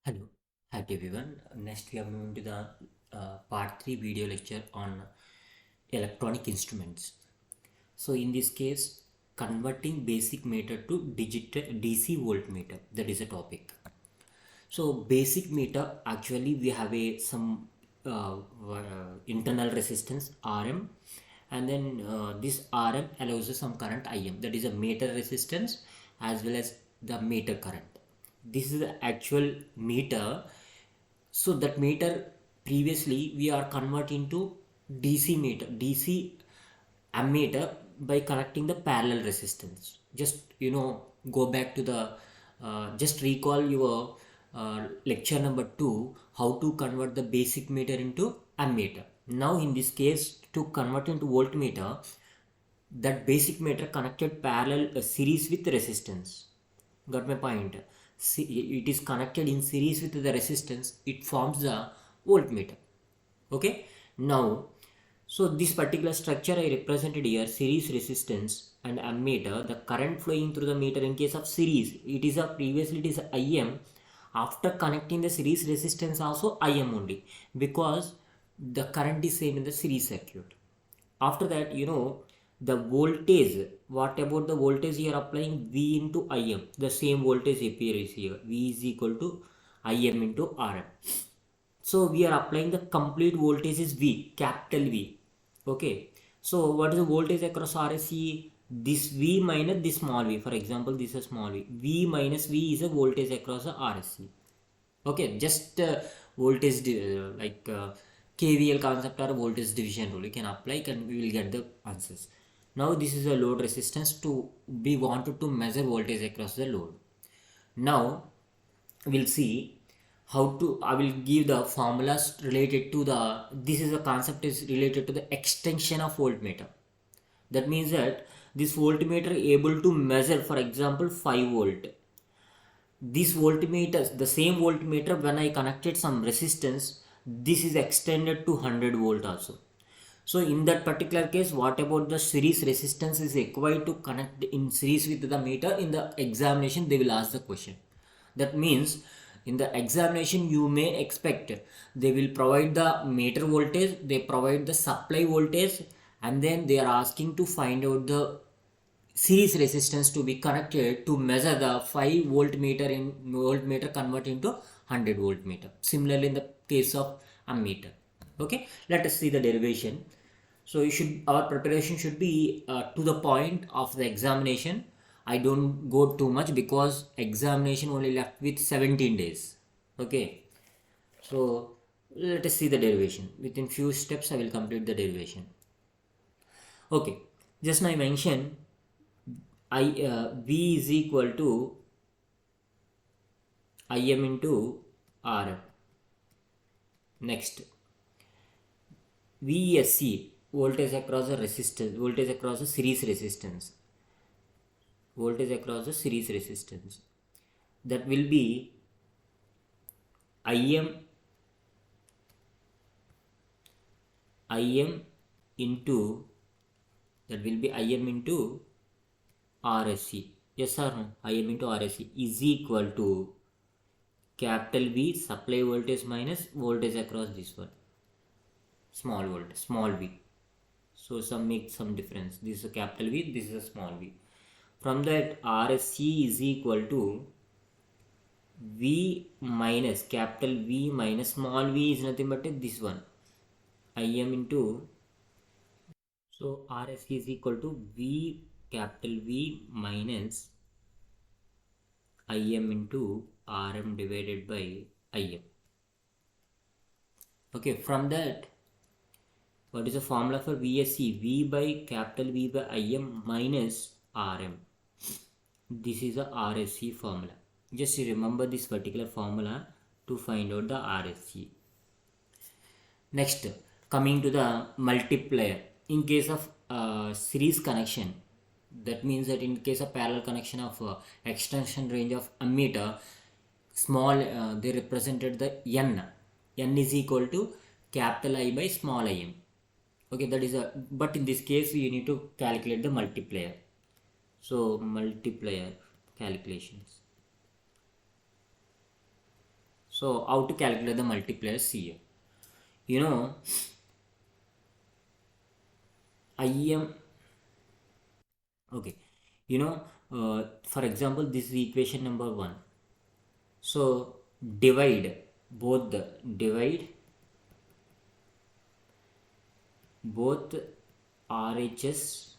Hello, hi everyone. Next, we are moving to the part 3 video lecture on electronic instruments. So, in this case, converting basic meter to digital DC voltmeter, that is a topic. So, basic meter actually we have internal resistance RM, and then this RM allows us some current IM, that is a meter resistance as well as the meter current. This is the actual meter. So that meter previously we are converting to DC ammeter by connecting the parallel resistance. Just go back to the just recall your lecture number 2, how to convert the basic meter into ammeter. Now in this case, to convert into voltmeter, that basic meter connected parallel series with resistance. Got my point? See, it is connected in series with the resistance, it forms the voltmeter. Okay, now so this particular structure I represented here, series resistance and ammeter, the current flowing through the meter in case of series, it is a previously it is a IM. After connecting the series resistance also IM only, because the current is same in the series circuit. After that, the voltage, what about the voltage here applying? V into Im, the same voltage appears here, V is equal to Im into Rm. So we are applying the complete voltage is V, capital V. Okay, so what is the voltage across RSC? This V minus this small v, for example this is small v minus V is a voltage across the RSC. Okay, just voltage KVL concept or voltage division rule you can apply and we will get the answers. Now this is a load resistance to be wanted to measure voltage across the load. Now we'll see how to, I will give the formulas related to the, this is a concept is related to the extension of voltmeter. That means that this voltmeter able to measure, for example, 5 volt. This voltmeter, the same voltmeter, when I connected some resistance, this is extended to 100 volt also. So in that particular case, what about the series resistance is required to connect in series with the meter? In the examination they will ask the question. That means in the examination you may expect they will provide the meter voltage, they provide the supply voltage, and then they are asking to find out the series resistance to be connected to measure the 5 voltmeter in voltmeter convert into 100 voltmeter. Similarly in the case of ammeter. Okay, let us see the derivation. So you should, our preparation should be to the point of the examination. I don't go too much because examination only left with 17 days. Okay, so let us see the derivation. Within few steps I will complete the derivation. Okay, just now I mentioned V is equal to Im into Rm. Next, VSC, voltage across the resistance, voltage across the series resistance, voltage across the series resistance. That will be Im into, that will be Im into RSC. Yes or no? Im into RSC is equal to capital V supply voltage minus voltage across this one, small voltage, small v. So some make some difference. This is a capital V, this is a small v. From that, RSC is equal to V minus capital V minus small v is nothing but this one, Im into, so RSC is equal to V capital V minus Im into Rm divided by Im. Okay, from that, what is the formula for VSC? V by capital V by Im minus Rm. This is the RSC formula. Just remember this particular formula to find out the RSC. Next, coming to the multiplier. In case of series connection, that means that in case of parallel connection of extension range of ammeter, small they represented the n is equal to capital I by small im. Okay, that is a, but in this case you need to calculate the multiplier. So multiplier calculations. So how to calculate the multiplier CM? You know, IM, okay, for example, this is equation number 1. So divide divide both RHS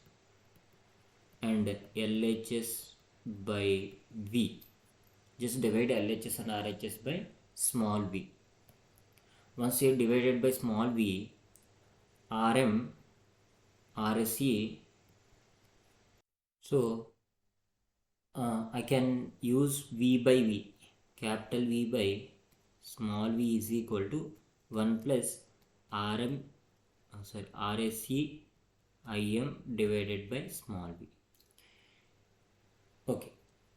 and LHS by V. Just divide LHS and RHS by small v. Once you have divided by small v, RM, RSE, so I can use V by V. Capital V by small v is equal to 1 plus RSE IM divided by small v. Okay,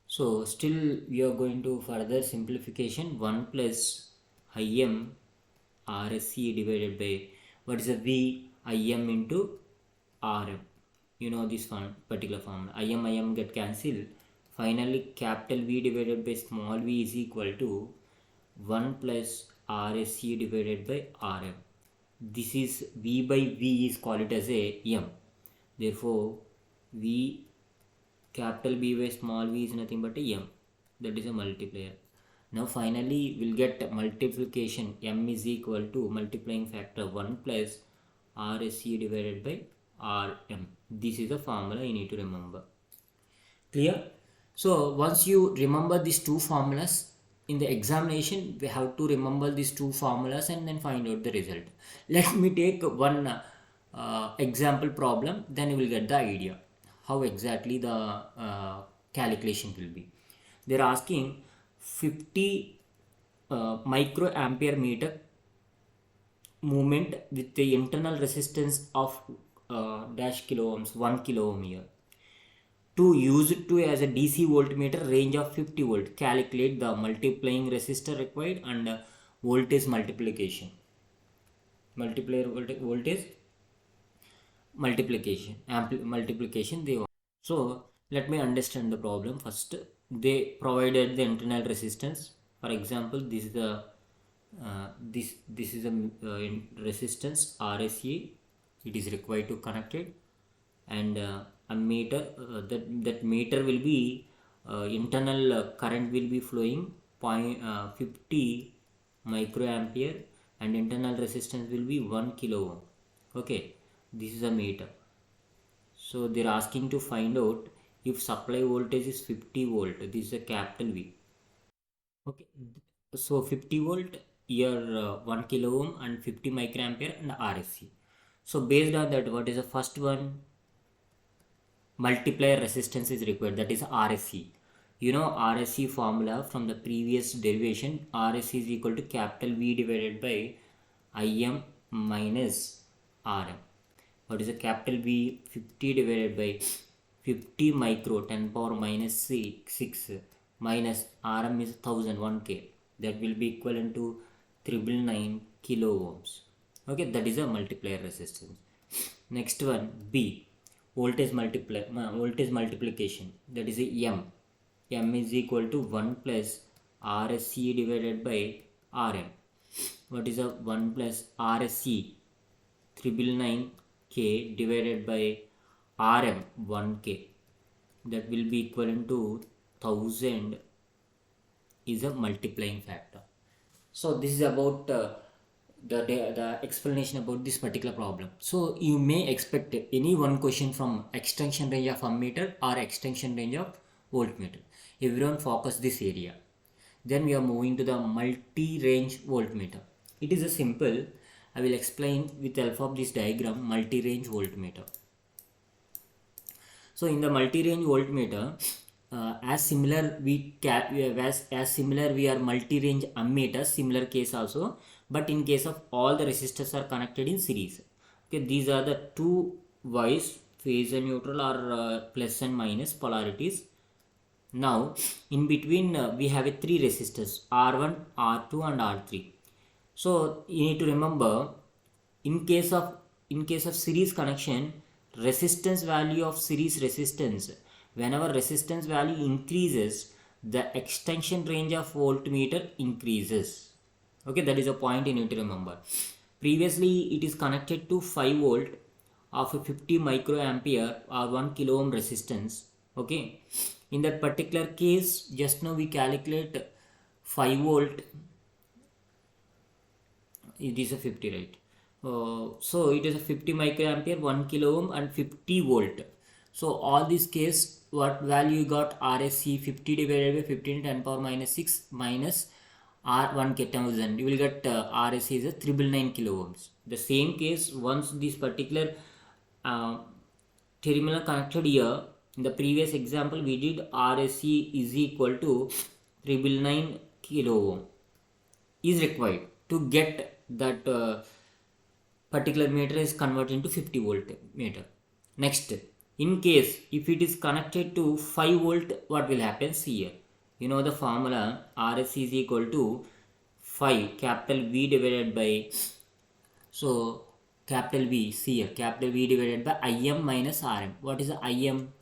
so still we are going to further simplification. 1 plus IM RSE divided by what is a V IM into RM. You know this particular formula. IM get cancelled. Finally, capital V divided by small v is equal to 1 plus RSE divided by RM. This is V by V is called it as a M. Therefore, V capital B by small v is nothing but a M. That is a multiplier. Now finally we'll get multiplication. M is equal to multiplying factor 1 plus RSE divided by RM. This is the formula you need to remember. Clear? So once you remember these two formulas, in the examination we have to remember these two formulas and then find out the result. Let me take one example problem, then you will get the idea how exactly the calculation will be. They are asking 50 microampere meter movement with the internal resistance of dash kilo ohms, 1 kilo ohm here. To use it to as a DC voltmeter range of 50 volt, calculate the multiplying resistor required and voltage multiplication. Multiplier voltage multiplication, multiplication they want. So let me understand the problem first. They provided the internal resistance. For example, this is the this is a resistance RSA. It is required to connect it, and a meter that meter will be internal current will be flowing 50 microampere and internal resistance will be 1 kilo ohm. Okay, this is a meter. So they're asking to find out if supply voltage is 50 volt. This is a capital V. Okay, so 50 volt here 1 kilo ohm and 50 microampere and RSC. So based on that, what is the first one? Multiplier resistance is required, that is RSC. You know RSC formula from the previous derivation. RSC is equal to capital V divided by IM minus RM. What is a capital V? 50 divided by 50 micro 10 power minus 6 minus RM is 1000 1k. That will be equivalent to 999 kilo ohms. Okay, that is a multiplier resistance. Next one, B, voltage multiplication, that is a M. M is equal to 1 plus RSC divided by RM. What is a 1 plus RSC? 999k divided by RM 1k. That will be equivalent to 1000 is a multiplying factor. So this is about the explanation about this particular problem. So you may expect any one question from extension range of ammeter or extension range of voltmeter. Everyone focus this area. Then we are moving to the multi-range voltmeter. It is a simple. I will explain with the help of this diagram, multi-range voltmeter. So in the multi-range voltmeter, as similar we are multi-range ammeter, similar case also, but in case of all the resistors are connected in series. Okay, these are the two wires, phase and neutral or plus and minus polarities. Now in between we have a three resistors, R1, R2 and R3. So you need to remember, in case of series connection, resistance value of series resistance, whenever resistance value increases, the extension range of voltmeter increases. Okay, that is a point you need to remember. Previously it is connected to 5 volt of a 50 microampere or 1 kilo ohm resistance. Okay, in that particular case just now we calculate 5 volt, it is a 50, right? So it is a 50 microampere, 1 kilo ohm and 50 volt. So all this case, what value you got? RSC 50 divided by 15 10 power minus 6 minus R 1,000. You will get RSC is a 999 kilo ohms. The same case, once this particular uh, terminal connected here, in the previous example we did RSC is equal to 999 kilo ohm is required to get that particular meter is converted into 50 volt meter. Next, in case if it is connected to 5 volt, what will happen? See here, you know the formula, RS is equal to 5 capital V divided by, so capital V, see here, capital V divided by Im minus Rm. What is the Im?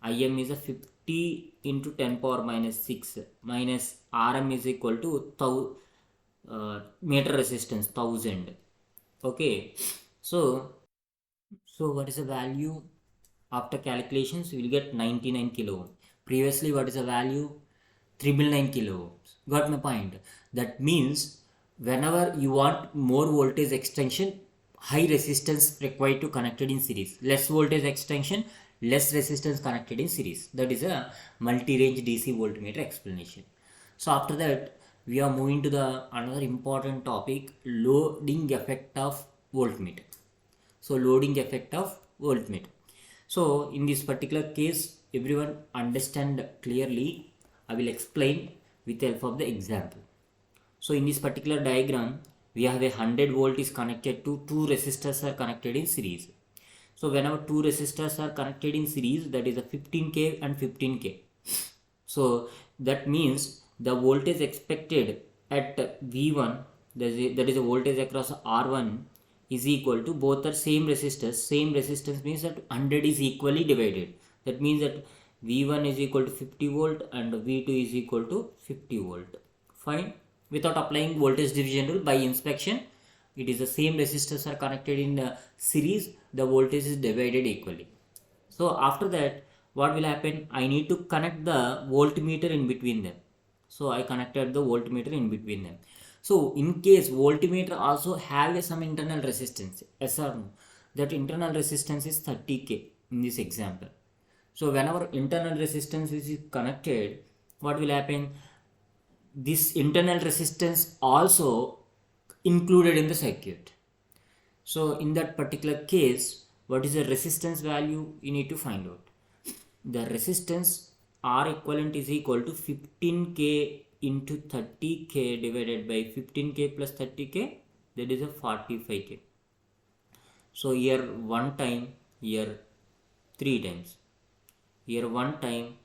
Im is a 50 into 10 power minus 6 minus Rm is equal to meter resistance 1000. Okay, so what is the value after calculations? We will get 99 kilo ohm. Previously what is the value? 999 kilo ohms. Got my point? That means whenever you want more voltage extension, high resistance required to connected in series, less voltage extension, less resistance connected in series. That is a multi-range DC voltmeter explanation. So after that we are moving to the another important topic, loading effect of voltmeter. So loading effect of voltmeter. So in this particular case, everyone understand clearly. I will explain with the help of the example. So in this particular diagram, we have a 100 volt is connected to two resistors are connected in series. So whenever two resistors are connected in series, that is a 15k and 15k. So that means the voltage expected at V1, that is a voltage across R1, is equal to, both are same resistors. Same resistance means that 100 is equally divided. That means that V1 is equal to 50 volt and V2 is equal to 50 volt. Fine. Without applying voltage division rule, by inspection, it is the same resistors are connected in series, the voltage is divided equally. So after that, what will happen? I need to connect the voltmeter in between them. So I connected the voltmeter in between them. So in case voltmeter also have some internal resistance, yes or no? That internal resistance is 30k in this example. So whenever internal resistance is connected, what will happen? This internal resistance also included in the circuit. So in that particular case, what is the resistance value? You need to find out. The resistance R equivalent is equal to 15k into 30k divided by 15k plus 30k, that is a 45k. So here one time, here three times, here one time,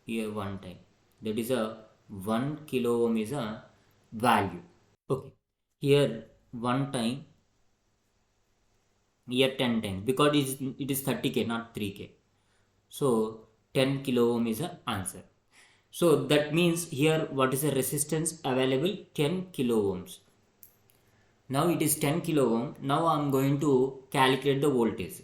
here one time, that is a 1 kilo ohm is a value. Okay, here one time, here 10 times, because it is 30k not 3k. So 10 kilo ohm is the answer. So that means here what is the resistance available? 10 kilo ohms. Now it is 10 kilo ohm. Now I am going to calculate the voltage.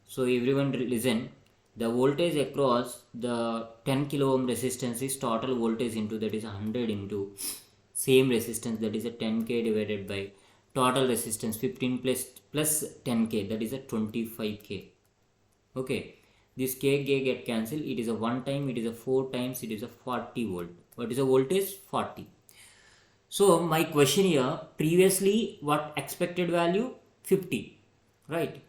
So everyone listen. The voltage across the 10 kilo ohm resistance is total voltage into, that is 100 into same resistance, that is a 10k divided by total resistance 15 plus 10k, that is a 25k. Okay, this k get cancelled. It is a one time, it is a 4 times, it is a 40 volt. What is the voltage? 40. So my question here, previously what expected value? 50, right?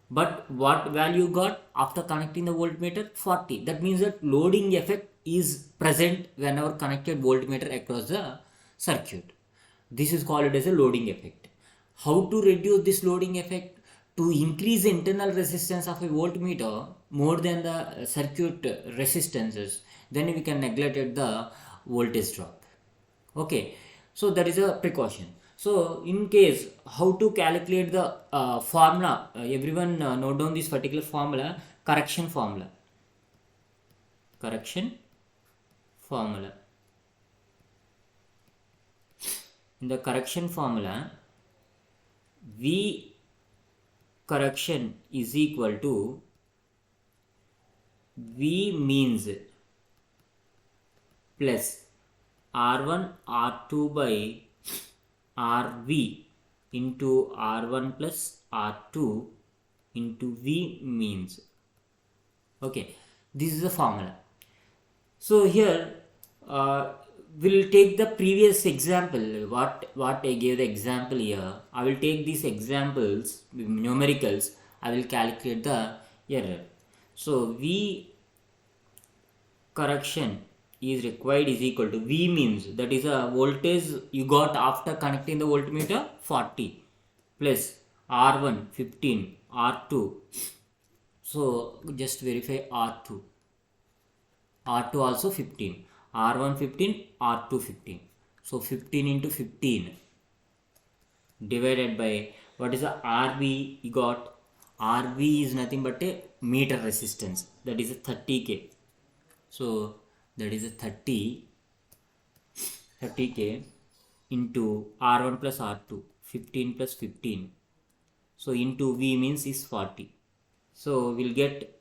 But what value got after connecting the voltmeter? 40. That means that loading effect is present whenever connected voltmeter across the circuit. This is called as a loading effect. How to reduce this loading effect? To increase the internal resistance of a voltmeter more than the circuit resistances, then we can neglect the voltage drop. Okay, so that is a precaution. So in case, how to calculate the formula, everyone note down this particular formula, correction formula. In the correction formula, V correction is equal to V means plus R1 R2 by RV into R1 plus R2 into V means. Okay, this is the formula. So here we'll take the previous example. What I gave the example here. I will take these examples, numericals. I will calculate the error. So V correction is required is equal to V means, that is a voltage you got after connecting the voltmeter 40 plus R1 15 R2. So just verify R2 also 15, R1 15 R2 15. So 15 into 15 divided by what is the RV you got. RV is nothing but a meter resistance, that is a 30k. So that is a 30k into R1 plus R2 15 plus 15. So into V means is 40. So we'll get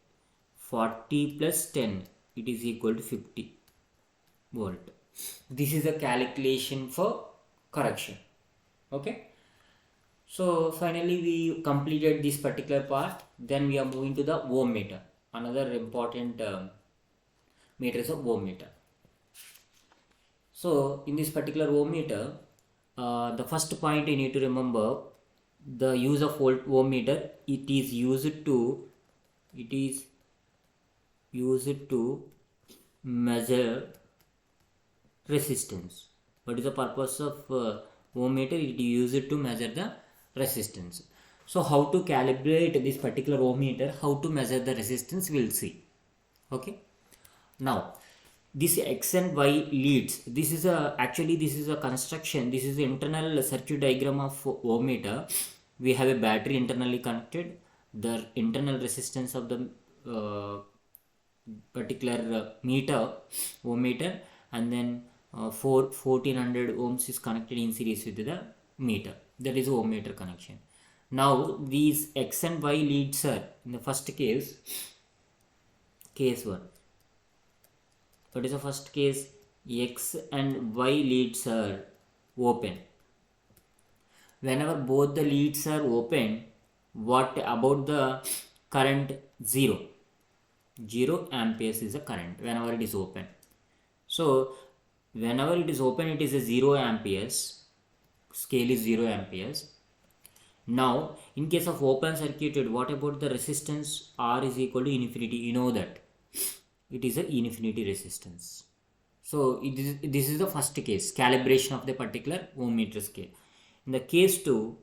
40 plus 10, it is equal to 50 volt. This is a calculation for correction. Okay. So finally we completed this particular part. Then we are moving to the ohm meter. Another important meter is a ohm meter. So in this particular ohm meter, the first point you need to remember, the use of ohm meter, it is used to measure resistance. What is the purpose of ohm meter? It is used to measure the resistance. So how to calibrate this particular ohm meter, how to measure the resistance, we'll see. Okay. Now this X and Y leads, this is a construction, this is the internal circuit diagram of ohm meter. We have a battery internally connected. The internal resistance of the particular ohm meter, and then 1400 ohms is connected in series with the meter. That is ohm meter connection. Now these X and Y leads are, in the first case 1. What is the first case? X and Y leads are open. Whenever both the leads are open, what about the current? 0 amperes is the current whenever it is open. So whenever it is open, it is a 0 amperes. Scale is 0 amperes. Now in case of open circuited, what about the resistance? R is equal to infinity. You know that it is a infinity resistance. So this is the first case, calibration of the particular ohm meter scale. In the case 2,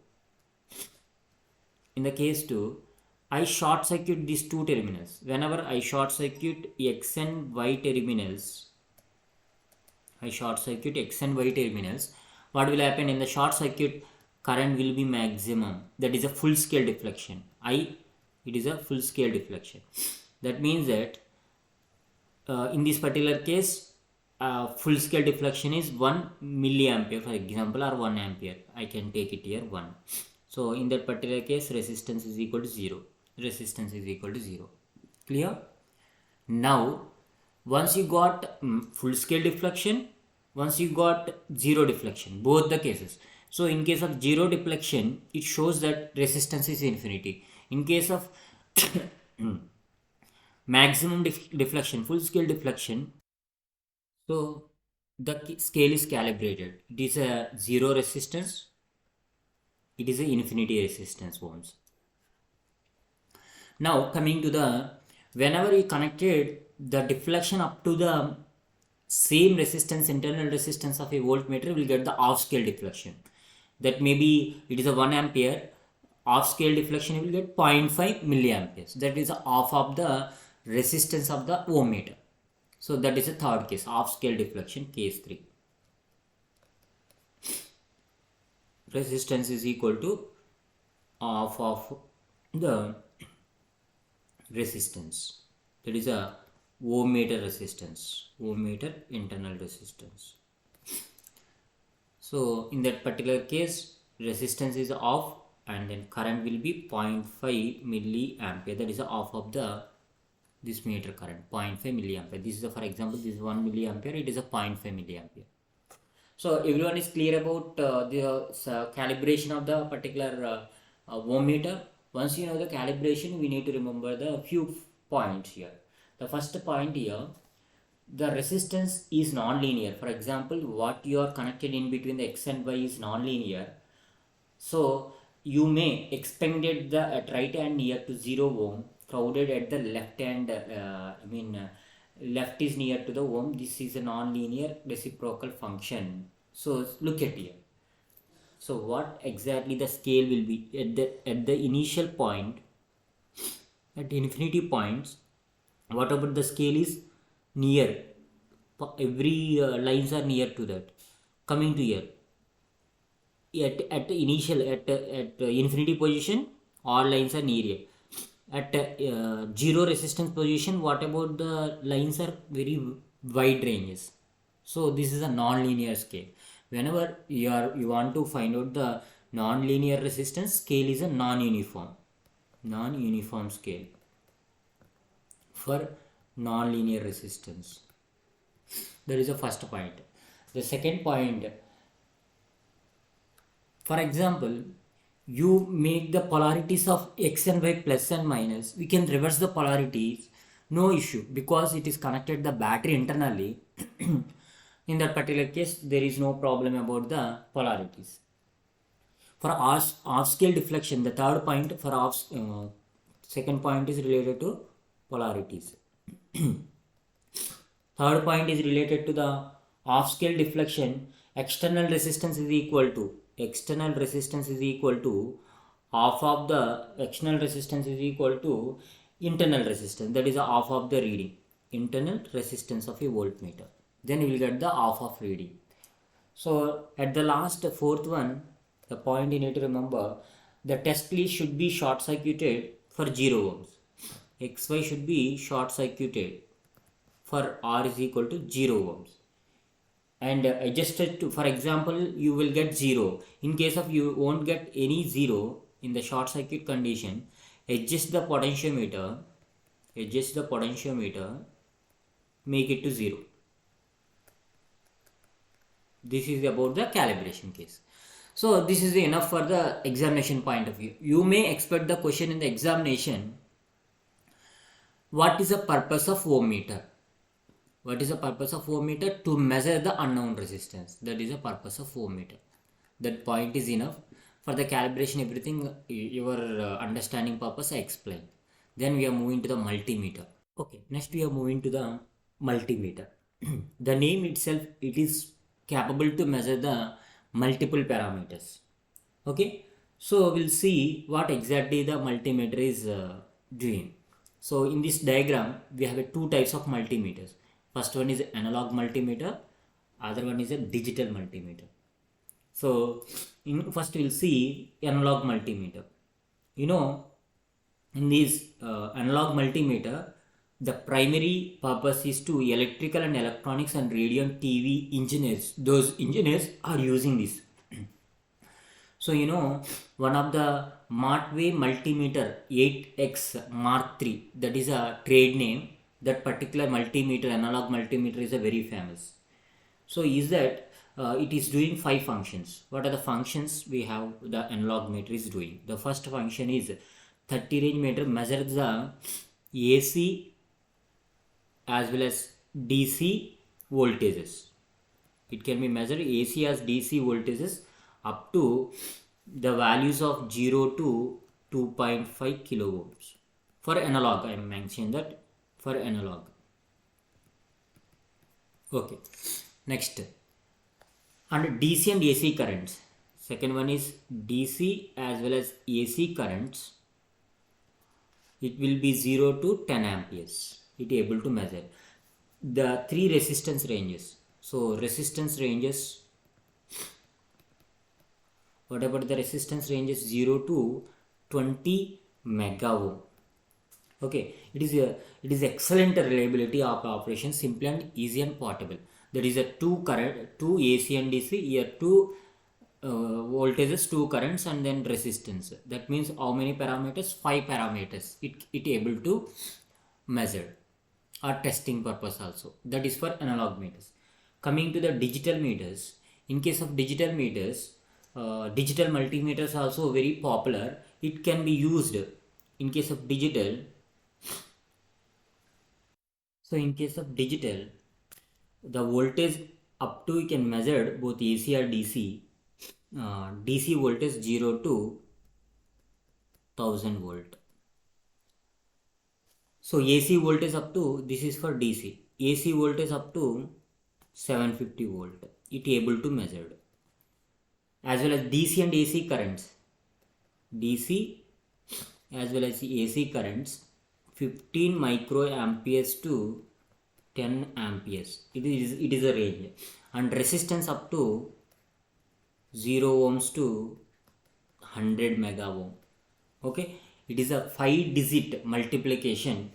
I short circuit these two terminals. Whenever I short circuit X and Y terminals, what will happen? In the short circuit, current will be maximum. That is a full scale deflection. It is a full scale deflection. That means that in this particular case, full scale deflection is 1 milliampere, for example, or 1 ampere. I can take it here 1. So in that particular case, resistance is equal to 0. Clear? Now once you got full scale deflection, once you got 0 deflection, both the cases. So in case of 0 deflection, it shows that resistance is infinity. In case of maximum deflection, full scale deflection, so the scale is calibrated. It is a 0 resistance, it is a infinity resistance ohms. Now coming to the, whenever we connected the deflection up to the same resistance, internal resistance of a voltmeter, will get the off scale deflection. That maybe it is a 1 ampere, off scale deflection you will get 0.5 milliamperes. That is off of the resistance of the ohm meter. So that is a third case, off scale deflection, case 3. Resistance is equal to off of the resistance. That is a ohm meter resistance, ohm meter internal resistance. So in that particular case, resistance is off and then current will be 0.5 milliampere. That is the off of the this meter current, 0.5 milliampere. This is for example, this is 1 milliampere, it is a 0.5 milliampere. So everyone is clear about the calibration of the particular ohm meter. Once you know the calibration, we need to remember the few points here. The first point here, the resistance is non-linear. For example, what you are connected in between the x and y is non-linear. So you may expanded the at right hand near to 0 ohm, crowded at the left hand, left is near to the ohm. This is a non-linear reciprocal function. So look at here. So what exactly the scale will be at the initial point, at infinity points, what about the scale is near, every lines are near to that. Coming to here, at the initial at infinity position, all lines are near. At zero resistance position, what about the lines are very wide ranges. So this is a non-linear scale. Whenever you want to find out the non-linear resistance, scale is a non-uniform scale for non-linear resistance. That is the first point. The second point, for example, you make the polarities of x and y plus and minus. We can reverse the polarities, no issue, because it is connected the battery internally. In that particular case, there is no problem about the polarities. For off scale deflection, the third point for second point is related to polarities. Third point is related to the off scale deflection. External resistance is equal to half of the external resistance is equal to internal resistance, that is half of the reading, internal resistance of a voltmeter. Then you will get the half of reading. So at the last, fourth one, the point you need to remember, the test lead should be short circuited for 0 ohms. XY should be short circuited for R is equal to 0 ohms. And adjusted to, for example, you will get 0. In case of you won't get any 0 in the short circuit condition, adjust the potentiometer, make it to 0. This is about the calibration case. So this is enough for the examination point of view. You may expect the question in the examination, what is the purpose of ohm meter? What is the purpose of ohm meter? To measure the unknown resistance. That is the purpose of ohm meter. That point is enough. For the calibration, everything, your understanding purpose I explained. Then we are moving to the multimeter. Okay, next we are moving to the multimeter. The name itself, it is capable to measure the multiple parameters. Okay, so we'll see what exactly the multimeter is doing. So in this diagram, we have two types of multimeters. First one is analog multimeter, other one is a digital multimeter. So first we'll see analog multimeter. You know, in this analog multimeter, the primary purpose is to electrical and electronics and radio and TV engineers. Those engineers are using this. So you know, one of the Markway multimeter 8X Mark III, that is a trade name. That particular multimeter, analog multimeter, is a very famous. So is that it is doing 5 functions. What are the functions we have the analog meter is doing? The first function is 30 range meter, measures the AC as well as DC voltages. It can be measured AC as DC voltages up to the values of 0 to 2.5 kilo ohms. For analog, I mentioned that for analog. Okay, next, and DC and AC currents. Second one is DC as well as AC currents. It will be 0 to 10 amperes. It is able to measure the 3 resistance ranges. So resistance ranges, what about the resistance ranges? 0 to 20 mega ohm. Okay, it is excellent reliability of operation, simple and easy and portable. There is a two AC and DC, here 2 voltages, 2 currents, and then resistance. That means how many parameters? 5 parameters it able to measure or testing purpose also. That is for analog meters. Coming to the digital meters, in case of digital meters, digital multimeters also very popular. It can be used in case of digital. So in case of digital, the voltage up to you can measure both AC or DC. DC voltage 0 to 1000 volt. So AC voltage up to, this is for DC. AC voltage up to 750 volt. It able to measure. As well as DC and AC currents. DC as well as AC currents 15 microamperes to 10 amperes. It is a range. And resistance up to 0 ohms to 100 mega ohm. Okay, it is a 5-digit multiplication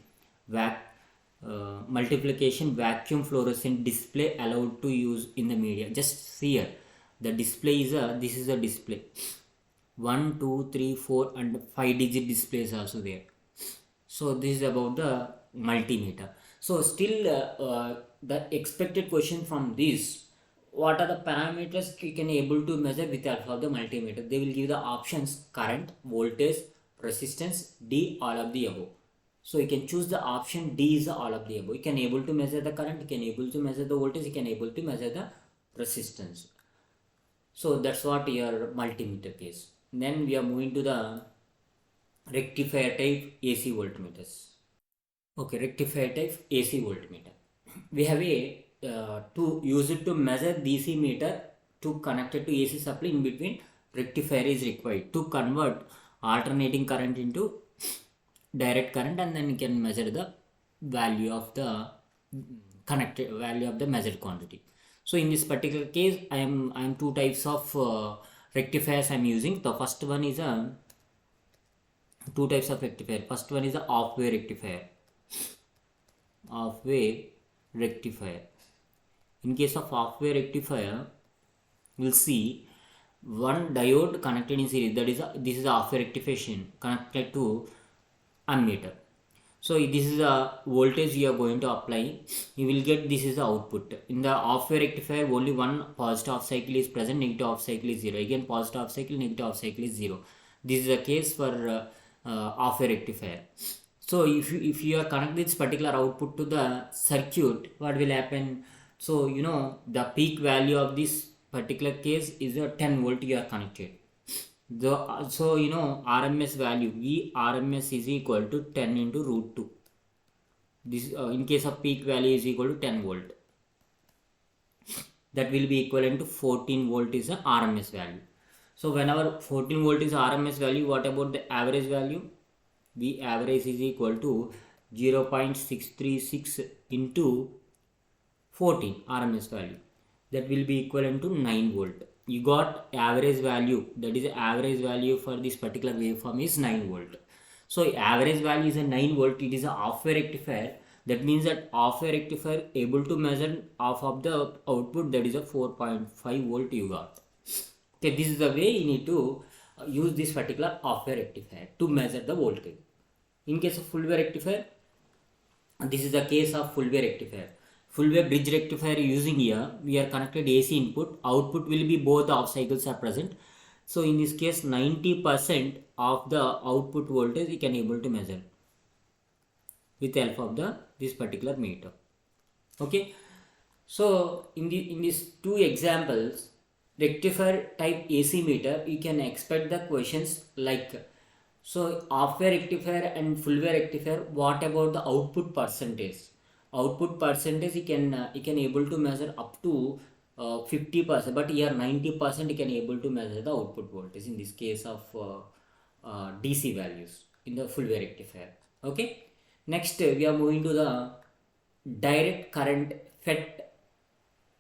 vacuum fluorescent display allowed to use in the media. Just see here, the display is this is a display. 1, 2, 3, 4 and 5-digit displays also there. So this is about the multimeter. So still the expected question from this, what are the parameters you can able to measure with the help of the multimeter? They will give the options: current, voltage, resistance, D, all of the above. So you can choose the option D is all of the above. You can able to measure the current, you can able to measure the voltage, you can able to measure the resistance. So that's what your multimeter case. Then we are moving to the rectifier type AC voltmeters. Okay, rectifier type AC voltmeter. We have a to use it to measure DC meter to connect it to AC supply. In between, rectifier is required to convert alternating current into direct current, and then you can measure the value of the connected value of the measured quantity. So in this particular case, I am two types of rectifiers I am using. The first one is two types of rectifier. First one is a half-wave rectifier. Half-wave rectifier. In case of half-wave rectifier, we'll see one diode connected in series. That is this is a half-wave rectification connected to ammeter. So this is a voltage you are going to apply. You will get this is the output. In the half-wave rectifier, only one positive half cycle is present, negative half cycle is 0. Again, positive half cycle, negative half cycle is 0. This is the case for half-wave rectifier. So if you are connect this particular output to the circuit, what will happen? So you know the peak value of this particular case is a 10 volt you are connected. So you know RMS value V RMS is equal to 10 into root 2. This in case of peak value is equal to 10 volt. That will be equivalent to 14 volt is a RMS value. So whenever 14 volt is RMS value, what about the average value? V average is equal to 0.636 into 14 RMS value. That will be equivalent to 9 volt. You got average value, that is average value for this particular waveform is 9 volt. So average value is a 9 volt. It is a half-wave rectifier. That means that half-wave rectifier able to measure half of the output, that is a 4.5 volt you got. Okay, this is the way you need to use this particular half-wave rectifier to measure the voltage. In case of full-wave rectifier, this is the case of full-wave rectifier. Full-wave bridge rectifier using here, we are connected AC input, output will be both half cycles are present. So in this case, 90% of the output voltage you can able to measure with the help of this particular meter. Okay, so in these two examples, rectifier type AC meter, you can expect the questions like, so half-wave rectifier and full-wave rectifier, what about the output percentage? Output percentage you can able to measure up to 50%, but here 90% you can able to measure the output voltage in this case of DC values in the full-wave rectifier. Okay, next we are moving to the direct current FET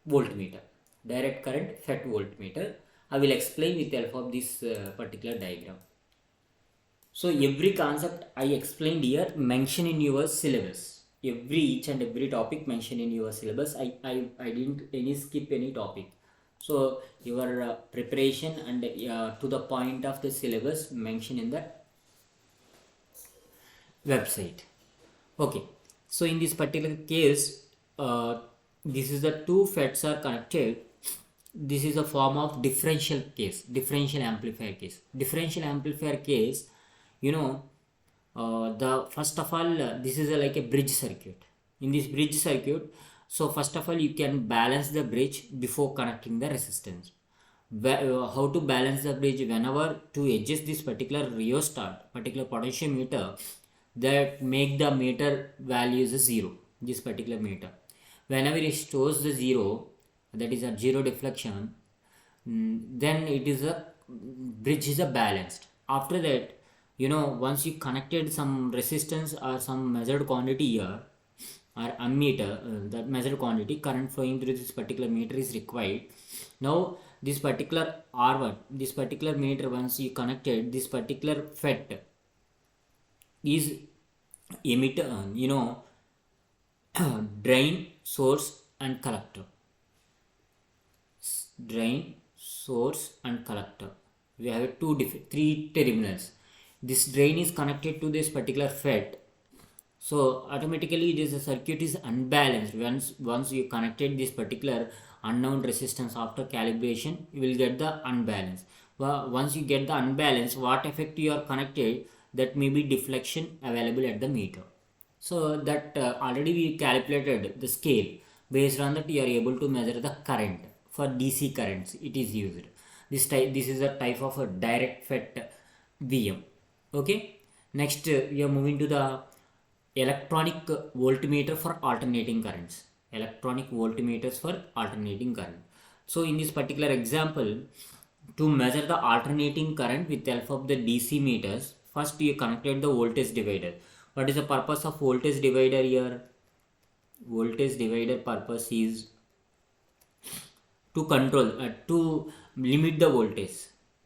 voltmeter. Direct current FET voltmeter. I will explain with the help of this particular diagram. So every concept I explained here mention in your syllabus. Each and every topic mentioned in your syllabus. I didn't skip any topic. So your preparation and to the point of the syllabus mentioned in the website. Okay, so in this particular case, this is the two FETs are connected. This is a form of differential case, differential amplifier case. Differential amplifier case, you know, the first of all, this is like a bridge circuit. In this bridge circuit, so first of all, you can balance the bridge before connecting the resistance. How to balance the bridge? Whenever to adjust this particular rheostat, particular potentiometer, that make the meter value is a 0, this particular meter, whenever it shows the 0, that is a 0 deflection, then it is a bridge is a balanced. After that, once you connected some resistance or some measured quantity here, or ammeter, that measured quantity current flowing through this particular meter is required. Now this particular R1, this particular meter, once you connected this particular FET is emitter, drain, source and collector. Drain, source and collector. We have three terminals. This drain is connected to this particular FET. So automatically this circuit is unbalanced. Once you connected this particular unknown resistance, after calibration you will get the unbalance. Once you get the unbalance, what effect you are connected, that may be deflection available at the meter. So that already we calculated the scale. Based on that, you are able to measure the current. For DC currents it is used. This is a type of a direct FET VM. Okay, next we are moving to the electronic voltmeter for alternating currents. Electronic voltmeters for alternating current. So in this particular example, to measure the alternating current with the help of the DC meters, first you connected the voltage divider. What is the purpose of voltage divider here? Voltage divider purpose is to control, to limit the voltage.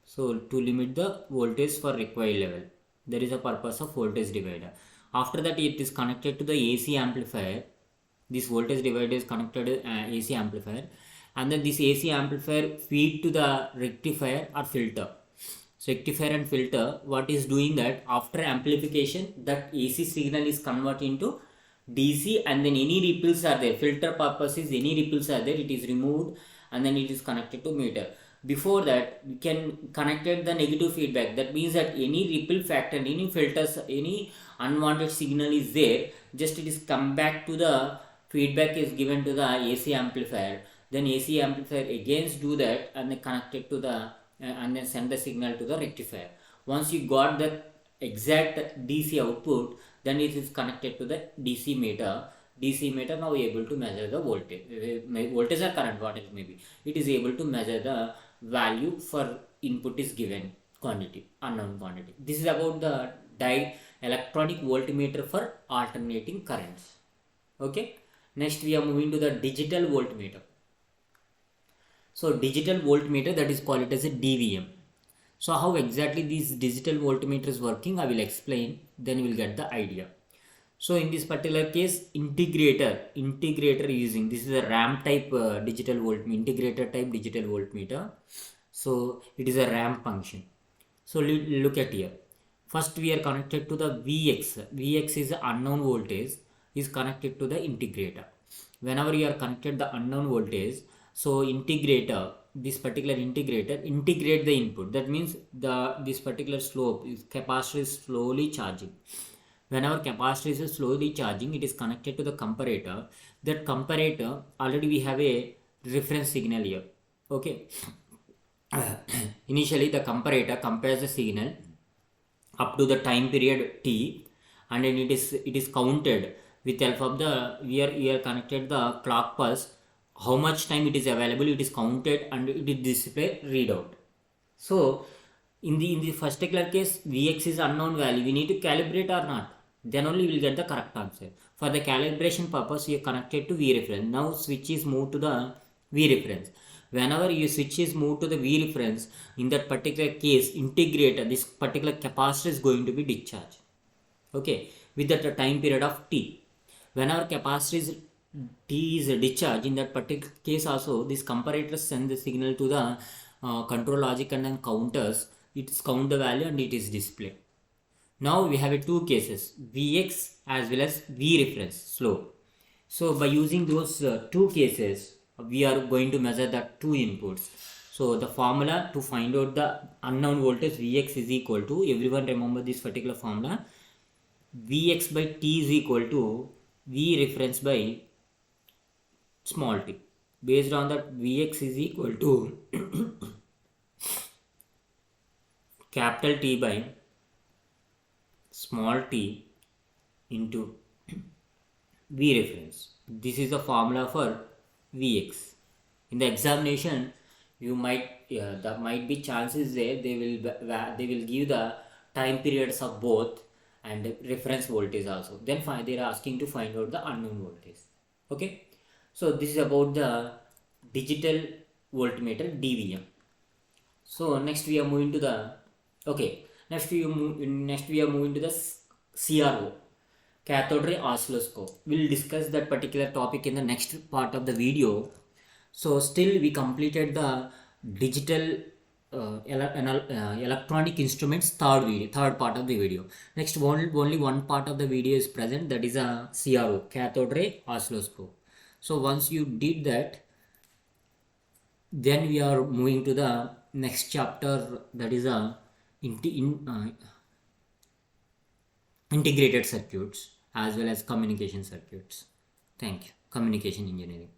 So to limit the voltage for required level, there is a purpose of voltage divider. After that, it is connected to the AC amplifier. This voltage divider is connected to AC amplifier, and then this AC amplifier feed to the rectifier or filter. So rectifier and filter, what is doing that after amplification, that AC signal is converted into DC, and then any ripples are there. Filter purposes, any ripples are there, it is removed and then it is connected to meter. Before that, we can connected the negative feedback. That means that any ripple factor, any filters, any unwanted signal is there, just it is come back to the feedback is given to the AC amplifier. Then AC amplifier again do that and then connect it to the and then send the signal to the rectifier. Once you got the exact DC output, then it is connected to the DC meter. DC meter now able to measure the voltage, voltage or current, what it may be. It is able to measure the value for input is given quantity, unknown quantity. This is about the electronic voltmeter for alternating currents. Okay. Next we are moving to the digital voltmeter. So digital voltmeter, that is called it as a DVM. So how exactly these digital voltmeter is working, I will explain, then you will get the idea. So in this particular case, integrator using, this is a ramp type digital voltmeter, integrator type digital voltmeter. So it is a ramp function. So look at here. First we are connected to the Vx. Vx is the unknown voltage, is connected to the integrator. Whenever you are connected the unknown voltage, so integrator, this particular integrator integrate the input. That means this particular slope is capacitor is slowly charging. Whenever capacitor is slowly charging, it is connected to the comparator. That comparator, already we have a reference signal here. Okay. Initially the comparator compares the signal up to the time period t, and then it is counted with help of the we are connected the clock pulse. How much time it is available, it is counted and it is display readout. So in the first particular case, Vx is unknown value, we need to calibrate or not, then only we will get the correct answer. For the calibration purpose, you are connected to V reference. Now switch is moved to the V reference. Whenever your switch is moved to the V reference, in that particular case, integrator, this particular capacitor is going to be discharged. Okay, with that time period of t. Whenever capacitor is T is a discharge. In that particular case also, this comparator sends the signal to the control logic and then counters. It count the value and it is displayed. Now we have two cases, Vx as well as V reference slope. So by using those two cases, we are going to measure the two inputs. So the formula to find out the unknown voltage Vx is equal to, everyone remember this particular formula, Vx by T is equal to V reference by small t. Based on that, Vx is equal to capital T by small t into V reference. This is the formula for Vx. In the examination, you might there might be chances there they will give the time periods of both and reference voltage also. Then they are asking to find out the unknown voltage. Okay. So this is about the digital voltmeter DVM. So next we are moving to the next we are moving to the CRO, cathode ray oscilloscope. We'll discuss that particular topic in the next part of the video. So still we completed the digital electronic instruments third part of the video. Next only one part of the video is present, that is a CRO, cathode ray oscilloscope. So once you did that, then we are moving to the next chapter, that is a integrated circuits as well as communication circuits. Thank you. Communication engineering.